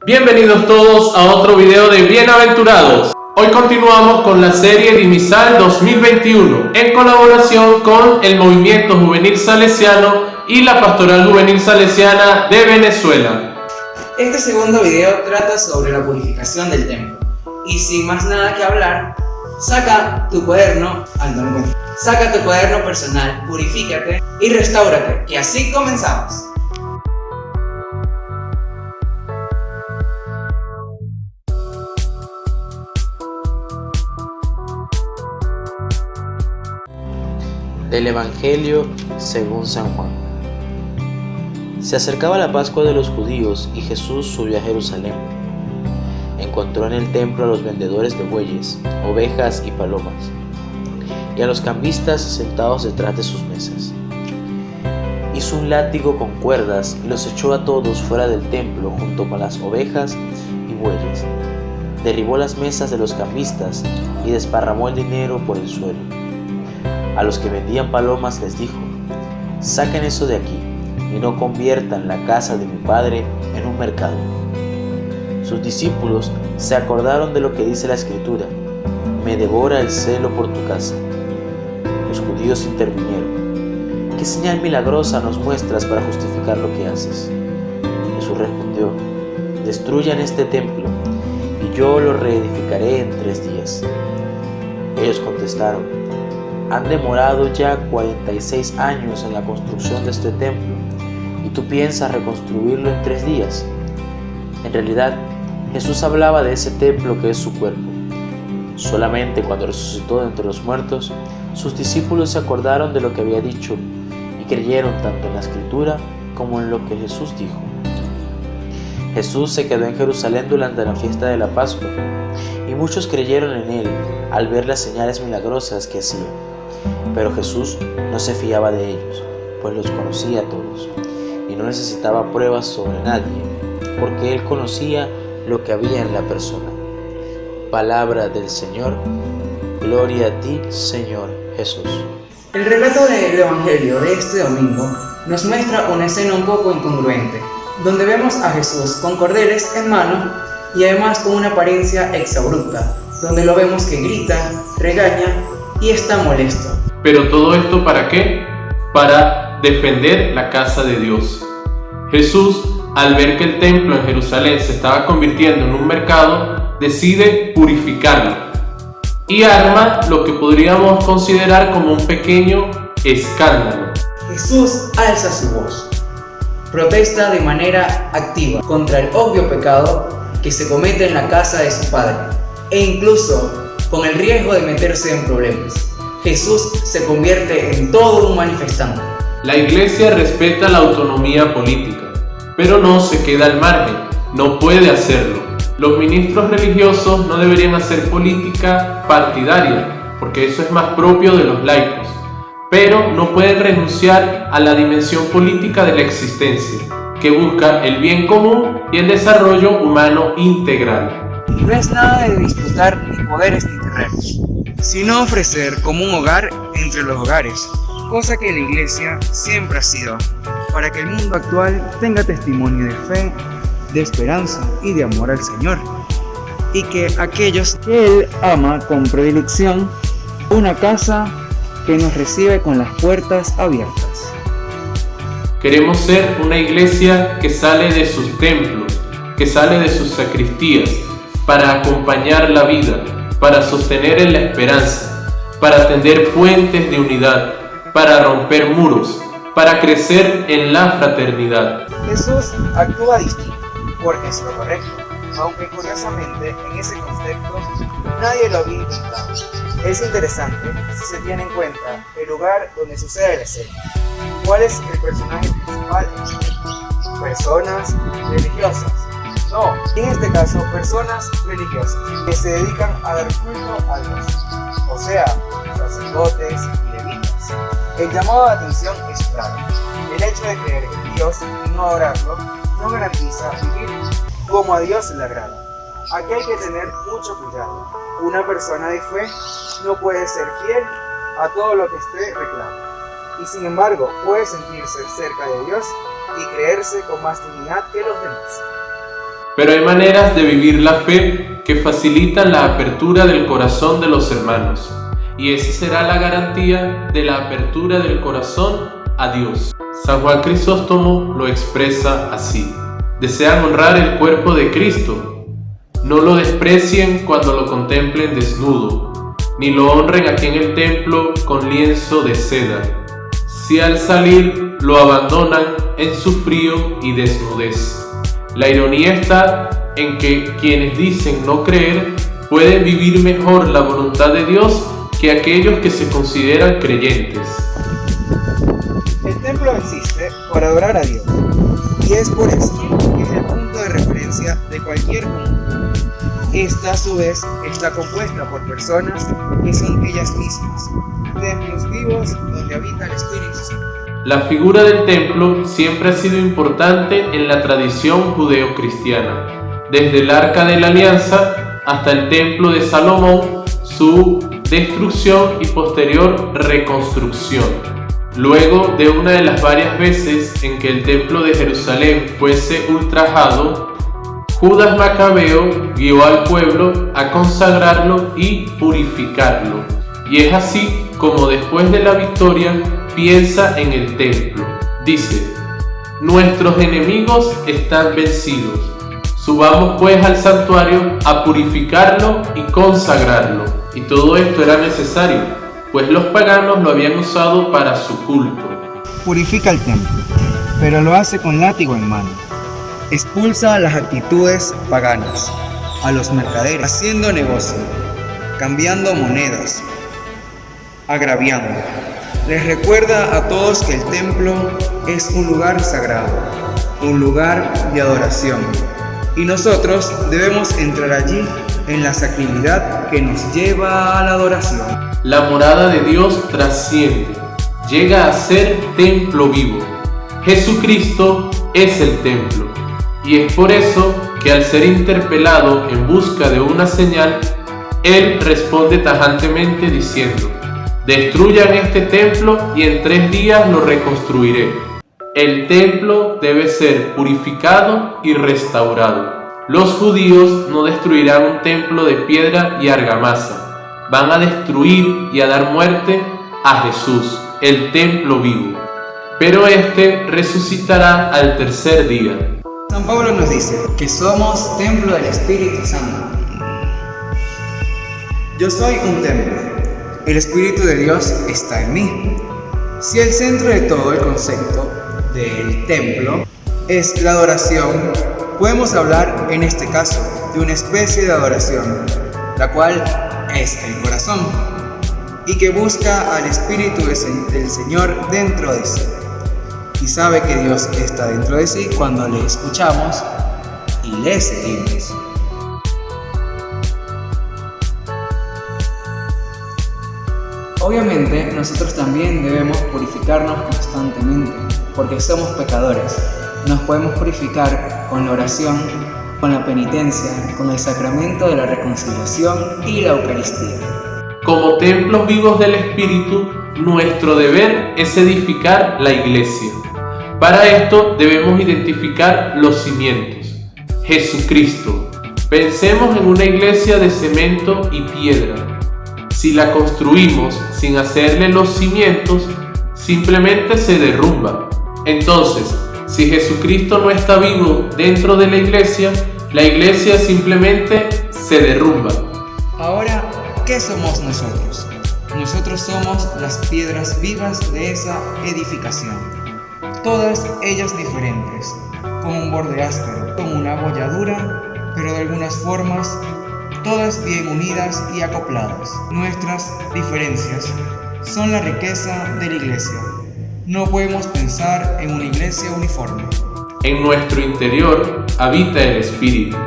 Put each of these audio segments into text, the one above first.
Bienvenidos todos a otro video de Bienaventurados. Hoy continuamos con la serie Dimisal 2021 en colaboración con el Movimiento Juvenil Salesiano y la Pastoral Juvenil Salesiana de Venezuela. Este segundo video trata sobre la purificación del templo. Y sin más nada que hablar, saca tu cuaderno personal, purifícate y restáurate, que así comenzamos. Del Evangelio según San Juan. Se acercaba la Pascua de los judíos y Jesús subió a Jerusalén. Encontró en el templo a los vendedores de bueyes, ovejas y palomas, y a los cambistas sentados detrás de sus mesas. Hizo un látigo con cuerdas y los echó a todos fuera del templo junto con las ovejas y bueyes. Derribó las mesas de los cambistas y desparramó el dinero por el suelo. A los que vendían palomas les dijo: saquen eso de aquí y no conviertan la casa de mi padre en un mercado. Sus discípulos se acordaron de lo que dice la Escritura: me devora el celo por tu casa. Los judíos intervinieron: ¿qué señal milagrosa nos muestras para justificar lo que haces? Jesús respondió: destruyan este templo y yo lo reedificaré en 3 días. Ellos contestaron: han demorado ya 46 años en la construcción de este templo, ¿y tú piensas reconstruirlo en 3 días? En realidad, Jesús hablaba de ese templo que es su cuerpo. Solamente cuando resucitó de entre los muertos, sus discípulos se acordaron de lo que había dicho y creyeron tanto en la Escritura como en lo que Jesús dijo. Jesús se quedó en Jerusalén durante la fiesta de la Pascua, y muchos creyeron en él al ver las señales milagrosas que hacía. Pero Jesús no se fiaba de ellos, pues los conocía a todos, y no necesitaba pruebas sobre nadie, porque él conocía lo que había en la persona. Palabra del Señor. Gloria a ti, Señor Jesús. El relato del Evangelio de este domingo nos muestra una escena un poco incongruente, donde vemos a Jesús con cordeles en mano y además con una apariencia exabrupta, donde lo vemos que grita, regaña y está molesto. Pero todo esto ¿para qué? Para defender la casa de Dios. Jesús, al ver que el templo en Jerusalén se estaba convirtiendo en un mercado, decide purificarlo y arma lo que podríamos considerar como un pequeño escándalo. Jesús alza su voz, protesta de manera activa contra el obvio pecado que se comete en la casa de su padre, e incluso con el riesgo de meterse en problemas. Jesús se convierte en todo un manifestante. La Iglesia respeta la autonomía política, pero no se queda al margen, no puede hacerlo. Los ministros religiosos no deberían hacer política partidaria, porque eso es más propio de los laicos, pero no pueden renunciar a la dimensión política de la existencia, que busca el bien común y el desarrollo humano integral. No es nada de disputar ni poderes ni terrenos, sino ofrecer como un hogar entre los hogares, cosa que la Iglesia siempre ha sido, para que el mundo actual tenga testimonio de fe, de esperanza y de amor al Señor, y que aquellos que Él ama con predilección, una casa que nos recibe con las puertas abiertas. Queremos ser una iglesia que sale de sus templos, que sale de sus sacristías, para acompañar la vida, para sostener en la esperanza, para tender puentes de unidad, para romper muros, para crecer en la fraternidad. Jesús actúa distinto, porque es lo correcto, aunque curiosamente en ese concepto nadie lo había intentado. Es interesante si se tiene en cuenta el lugar donde sucede la escena. ¿Cuál es el personaje principal en este tema? ¿Personas religiosas? No, en este caso personas religiosas que se dedican a dar culto a Dios, o sea, sacerdotes y levitas. El llamado de atención es claro: el hecho de creer en Dios y no adorarlo no garantiza vivir como a Dios le agrada. Aquí hay que tener mucho cuidado. Una persona de fe no puede ser fiel a todo lo que esté reclama, y sin embargo puede sentirse cerca de Dios y creerse con más dignidad que los demás. pero hay maneras de vivir la fe que facilitan la apertura del corazón de los hermanos, y esa será la garantía de la apertura del corazón a Dios. San Juan Crisóstomo lo expresa así: desean honrar el cuerpo de Cristo, no lo desprecien cuando lo contemplen desnudo, ni lo honren aquí en el templo con lienzo de seda, si al salir lo abandonan en su frío y desnudez. La ironía está en que quienes dicen no creer pueden vivir mejor la voluntad de Dios que aquellos que se consideran creyentes. El templo existe para adorar a Dios, y es por eso que es el punto de referencia de cualquier comunidad. Esta, a su vez, está compuesta por personas que son ellas mismas, templos vivos donde habita el Espíritu Santo. La figura del templo siempre ha sido importante en la tradición judeo-cristiana, desde el Arca de la Alianza hasta el Templo de Salomón, su destrucción y posterior reconstrucción. Luego de una de las varias veces en que el templo de Jerusalén fuese ultrajado, Judas Macabeo guió al pueblo a consagrarlo y purificarlo. Y es así como después de la victoria piensa en el templo. Dice: nuestros enemigos están vencidos. Subamos pues al santuario a purificarlo y consagrarlo. Y todo esto era necesario, pues los paganos lo habían usado para su culto. Purifica el templo, pero lo hace con látigo en mano. Expulsa las actitudes paganas, a los mercaderes, haciendo negocio, cambiando monedas, agraviando. Les recuerda a todos que el templo es un lugar sagrado, un lugar de adoración, y nosotros debemos entrar allí en la sacralidad que nos lleva a la adoración. La morada de Dios trasciende, llega a ser templo vivo. Jesucristo es el templo, y es por eso que al ser interpelado en busca de una señal, Él responde tajantemente diciendo: destruyan este templo y en 3 días lo reconstruiré. El templo debe ser purificado y restaurado. Los judíos no destruirán un templo de piedra y argamasa. Van a destruir y a dar muerte a Jesús, el templo vivo. Pero este resucitará al 3er día. San Pablo nos dice que somos templo del Espíritu Santo. Yo soy un templo. El Espíritu de Dios está en mí. Si el centro de todo el concepto del templo es la adoración, podemos hablar en este caso de una especie de adoración, la cual es el corazón, y que busca al Espíritu del Señor dentro de sí, y sabe que Dios está dentro de sí cuando le escuchamos y le seguimos. Obviamente, nosotros también debemos purificarnos constantemente, porque somos pecadores. Nos podemos purificar con la oración, con la penitencia, con el sacramento de la reconciliación y la Eucaristía. Como templos vivos del Espíritu, nuestro deber es edificar la iglesia. Para esto debemos identificar los cimientos. Jesucristo. Pensemos en una iglesia de cemento y piedra. Si la construimos sin hacerle los cimientos, simplemente se derrumba. Entonces, si Jesucristo no está vivo dentro de la iglesia simplemente se derrumba. Ahora, ¿qué somos nosotros? Nosotros somos las piedras vivas de esa edificación, todas ellas diferentes, con un borde áspero, con una abolladura, pero de algunas formas todas bien unidas y acopladas. Nuestras diferencias son la riqueza de la iglesia. No podemos pensar en una iglesia uniforme. En nuestro interior habita el Espíritu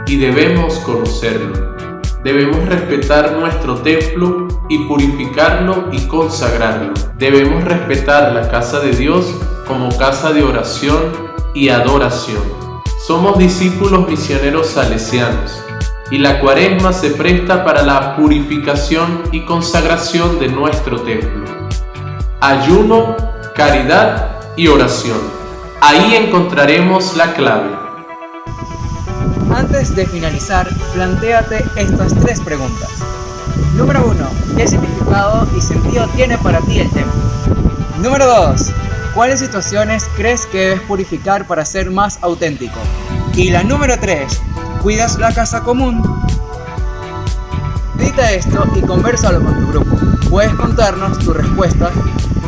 y debemos conocerlo. Debemos respetar nuestro templo y purificarlo y consagrarlo. Debemos respetar la casa de Dios como casa de oración y adoración. Somos discípulos misioneros salesianos y la Cuaresma se presta para la purificación y consagración de nuestro templo. Ayuno, caridad y oración. Ahí encontraremos la clave. Antes de finalizar, plantéate estas 3 preguntas. Número 1. ¿Qué significado y sentido tiene para ti el templo? Número 2. ¿Cuáles situaciones crees que debes purificar para ser más auténtico? Y la número 3. ¿Cuidas la casa común? Medita esto y convérsalo con tu grupo. Puedes contarnos tu respuesta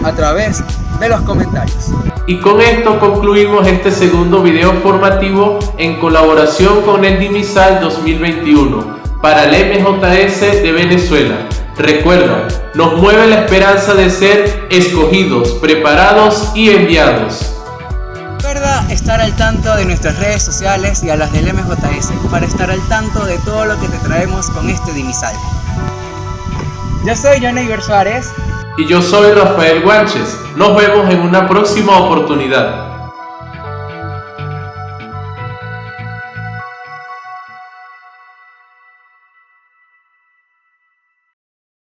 a través de los comentarios. Y con esto concluimos este segundo video formativo en colaboración con el DIMISAL 2021 para el MJS de Venezuela. Recuerda, nos mueve la esperanza de ser escogidos, preparados y enviados. Recuerda estar al tanto de nuestras redes sociales y a las del MJS para estar al tanto de todo lo que te traemos con este DIMISAL. Yo soy Joneiber Suárez. Y yo soy Rafael Guanches. Nos vemos en una próxima oportunidad.